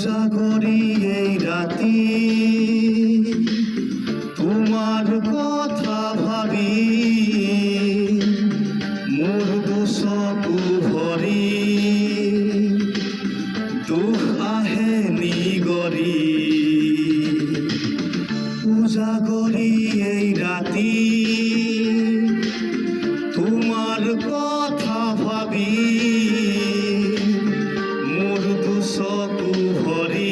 উজাগৰি এই ৰাতি তোমাৰ কথা ভাবি মোৰ দুচকু ভৰি দুখ আহে নিগৰি উজাগৰি এই ৰাতি তোমাৰ কথা ভাবি মোৰ দুচকু ভৰি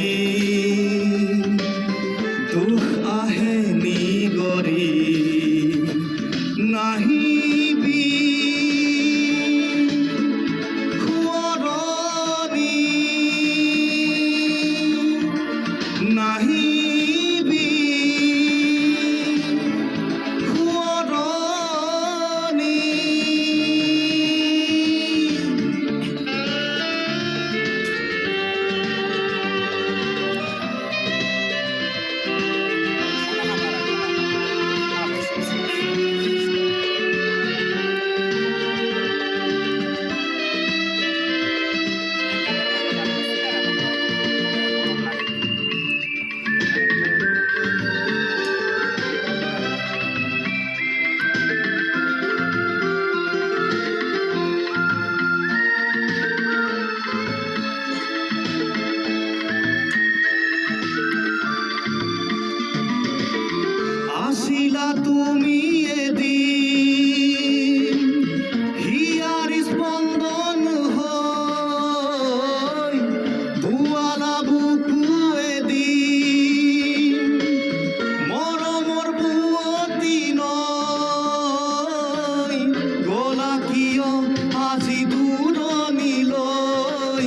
দুখ আহে নিগৰি নাহিবি সোঁৱৰণি নাহিবি সোঁৱৰণি আসিলা তুমি এদিন হিয়াৰ স্পন্দন হয় দুয়ালা বুকু এদিন মৰমৰ বুৱতী নয় গলা কিয় আজি দূৰণিলৈ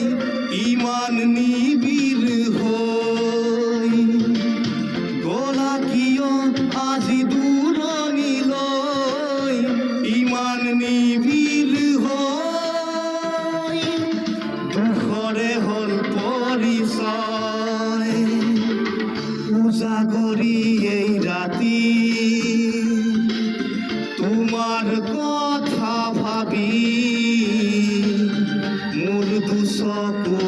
ইমান নিবিড় হৈ গলা কিয় আজি দূৰণিলৈ ইমান নিবিড় হৈ দুখৰে হ'ল পৰিচয় উজাগৰি এই ৰাতি তোমাৰ কথা ভাবি মোৰ দুচকু